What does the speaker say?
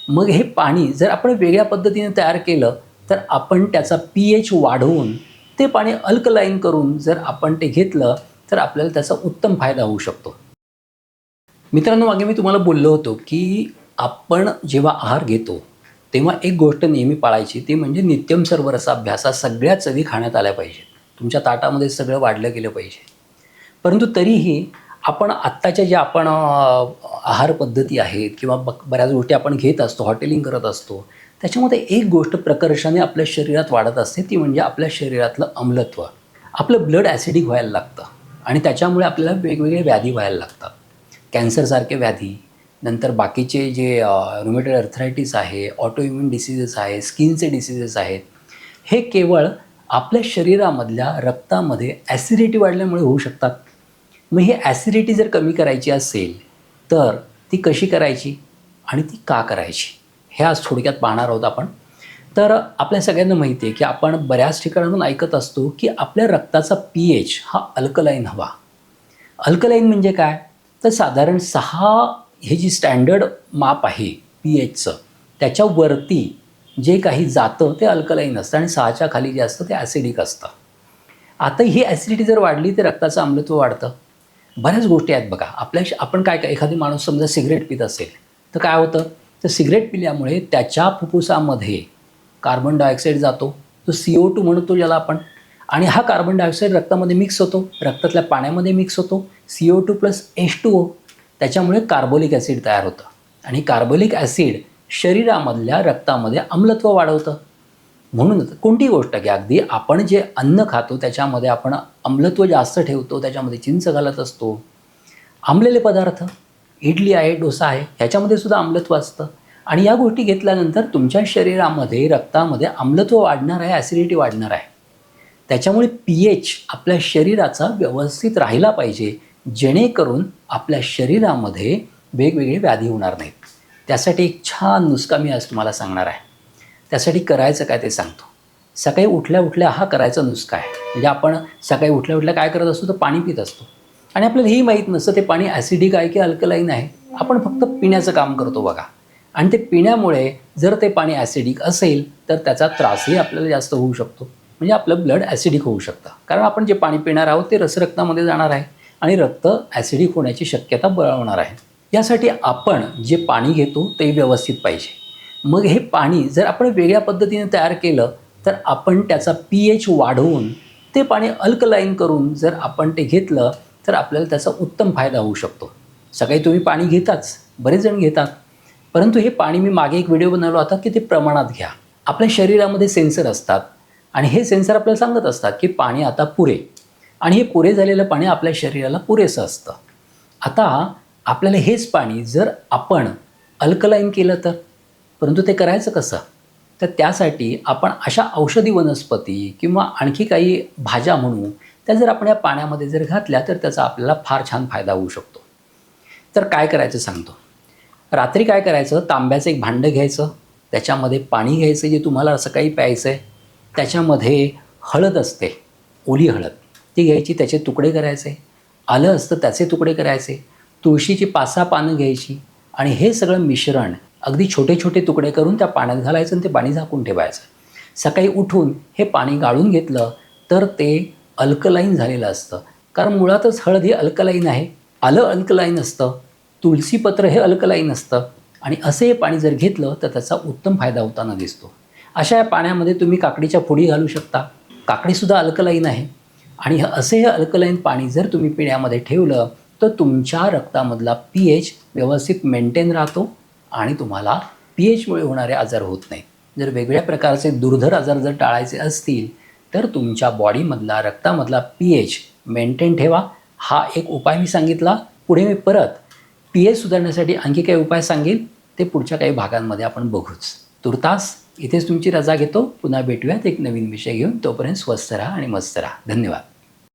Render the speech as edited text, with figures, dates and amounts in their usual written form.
मग हे पाणी जर आपण वेगळ्या पद्धतीने तयार केलं तर आपण त्याचा pH वाढवून ते पाणी अल्कलाईन करून जर आपण ते घेतलं तर आपल्याला त्याचा उत्तम फायदा होऊ शकतो. मित्रांनो, मागे मी तुम्हाला बोललो होतो की आपण जेव्हा आहार घेतो तेव्हा एक गोष्ट नेहमी पाळायची, ती म्हणजे नित्यम सर्व रसाभ्यास. सगळ्या चवी खाण्यात आल्या पाहिजेत, तुमच्या ताटामध्ये सगळं वाढलं गेलं पाहिजे. परंतु तरीही आपण आत्ताच्या ज्या आपण आहार पद्धती आहेत किंवा बऱ्याच गोष्टी आपण घेत असतो, हॉटेलिंग करत असतो, त्याच्यामध्ये एक गोष्ट प्रकर्षाने आपल्या शरीरात वाढत असते, ती म्हणजे आपल्या शरीरातलं अम्लत्व. आपलं ब्लड ॲसिडिक व्हायला लागतं आणि त्याच्यामुळे आपल्याला वेगवेगळे व्याधी व्हायला लागतात. कॅन्सरसारखे व्याधी, नंतर बाकीचे जे रुमेटॉइड आर्थरायटिस आहे, ऑटोइम्युन डिसीजेस आहे, स्किनचे डिसीजेस आहेत, हे केवळ आपल्या शरीरामधल्या रक्तामध्ये ॲसिडिटी वाढल्यामुळे होऊ शकतात. मग ही ॲसिडिटी जर कमी करायची असेल तर ती कशी करायची आणि ती का करायची, हे आज थोडक्यात पाहणार आहोत आपण. तर आपल्या सगळ्यांना माहिती आहे की आपण बऱ्याच ठिकाणाहून ऐकत असतो की आपल्या रक्ताचा pH हा अल्कलाईन हवा. अल्कलाईन म्हणजे काय, तर साधारण 6 हे जी स्टँडर्ड माप आहे pHचं, त्याच्यावरती जे काही जातं ते अल्कलाईन असतं आणि 6च्या खाली जे असतं ते ॲसिडिक असतं. आता ही ॲसिडिटी जर वाढली तर रक्ताचं अम्लत्व वाढतं. बऱ्याच गोष्टी आहेत बघा. आपण काय एखादी माणूस समजा सिगरेट पित असेल तर काय होतं, तर सिगरेट पिल्यामुळे त्याच्या फुफ्फुसामध्ये कार्बन डायऑक्साईड जातो, तो CO2 म्हणतो ज्याला आपण, आणि हा कार्बन डायऑक्साईड रक्तामध्ये मिक्स होतो, रक्तातल्या पाण्यामध्ये मिक्स होतो, CO2 प्लस H2O. त्याच्यामुळे कार्बोलिक ॲसिड तयार होतं आणि कार्बोलिक ॲसिड शरीरामधल्या रक्तामध्ये अम्लत्व वाढवतं. म्हणून कोणती गोष्ट घ्या, अगदी आपण जे अन्न खातो त्याच्यामध्ये आपण अम्लत्व जास्त ठेवतो, त्याच्यामध्ये चिंच घालत असतो. आंबलेले पदार्थ, इडली आहे, डोसा आहे, ह्याच्यामध्ये सुद्धा अम्लत्व असतं आणि या गोष्टी घेतल्यानंतर तुमच्या शरीरामध्ये रक्तामध्ये अम्लत्व वाढणार आहे, ॲसिडिटी वाढणार आहे. त्याच्यामुळे pH आपल्या शरीराचा व्यवस्थित राहिला पाहिजे, जेणेकरून आपल्या शरीरामध्ये वेगवेगळे व्याधी होणार नाहीत. त्यासाठी एक छान नुस्खा मी आज तुम्हाला सांगणार आहे. त्यासाठी करायचं काय ते सांगतो. सकाळी उठल्या उठल्या हा करायचा नुस्खा आहे. म्हणजे आपण सकाळी उठल्या उठल्या काय करत असतो, तर पाणी पित असतो आणि आपल्याला हेही माहीत नसतं ते पाणी ॲसिडिक आहे की अल्कलाईन आहे. आपण फक्त पिण्याचं काम करतो बघा, आणि ते पिण्यामुळे जर ते पाणी ॲसिडिक असेल तर त्याचा त्रासही आपल्याला जास्त होऊ शकतो. म्हणजे आपलं ब्लड ॲसिडिक होऊ शकतं, कारण आपण जे पाणी पिणार आहोत ते रक्तामध्ये जाणार आहे आणि रक्त ॲसिडिक होण्याची शक्यता बळावणार आहे. यासाठी आपण जे पाणी घेतो ते व्यवस्थित पाहिजे. मग हे पाणी जर आपण वेगळ्या पद्धतीने तयार केलं तर आपण त्याचा pH वाढवून ते पाणी अल्कलाईन करून जर आपण ते घेतलं तर आपल्याला त्याचा उत्तम फायदा होऊ शकतो. सकाळी तुम्ही पाणी घेताच, बरेच जण घेतात, परंतु हे पाणी मी मागे एक व्हिडिओ बनवला होता की ते प्रमाणात घ्या. आपल्या शरीरामध्ये सेन्सर असतात आणि हे सेन्सर आपल्याला सांगत असतात की पाणी आता पुरे, आणि हे पुरे झालेलं पाणी आपल्या शरीराला पुरेसं असतं. आता आपल्याला हेच पाणी जर आपण अल्कलाईन केलं तर, परंतु ते करायचं कसं, तर त्यासाठी आपण अशा औषधी वनस्पती किंवा आणखी काही भाज्या म्हणू, त्या जर आपण या पाण्यामध्ये जर घातल्या तर त्याचा आपल्याला फार छान फायदा होऊ शकतो. तर काय करायचं सांगतो. रात्री काय करायचं, तांब्याचं एक भांडं घ्यायचं, त्याच्यामध्ये पाणी घ्यायचं जे तुम्हाला सकाळी प्यायचं आहे. त्याच्यामध्ये हळद असते, ओली हळद, ती घ्यायची, त्याचे तुकडे करायचे. आलं असतं, त्याचे तुकडे करायचे. तुळशीची 5-6 पानं घ्यायची आणि हे सगळं मिश्रण अगदी छोटे छोटे तुकडे करून त्या पाण्यात घालायचं आणि ते पाणी झाकून ठेवायचं. सकाळी उठून हे पाणी गाळून घेतलं तर ते अल्कलाईन झालेलं असतं, कारण मुळातच हळद ही अल्कलाईन आहे, आलं अल्कलाईन असतं, तुळशीपत्र हे अल्कलाईन असतं, आणि असे हे पाणी जर घेतलं तर त्याचा उत्तम फायदा होताना दिसतो. अशा या पाण्यामध्ये तुम्ही काकडीच्या फोडी घालू शकता. काकडीसुद्धा अल्कलाईन आहे, आणि असे हे अल्कलाईन पाणी जर तुम्ही पिण्यामध्ये ठेवलं तर तुमच्या रक्तामधला pH व्यवस्थित मेंटेन राहतो आणि तुम्हाला pHमुळे होणारे आजार होत नाहीत. जर वेगवेगळ्या प्रकारचे दुर्धर आजार जर टाळायचे असतील तर तुमच्या बॉडीमधला, रक्तामधला pH मेंटेन ठेवा. हा एक उपाय मी सांगितला. पुढे मी परत pH सुधारण्यासाठी आणखी काही उपाय सांगेल, ते पुढच्या काही भागांमध्ये आपण बघूच. तुर्तास इथेच तुमची रजा घेतो. पुन्हा भेटूयात एक नवीन विषय घेऊन. तोपर्यंत स्वस्थ राहा आणि मस्त राहा. धन्यवाद.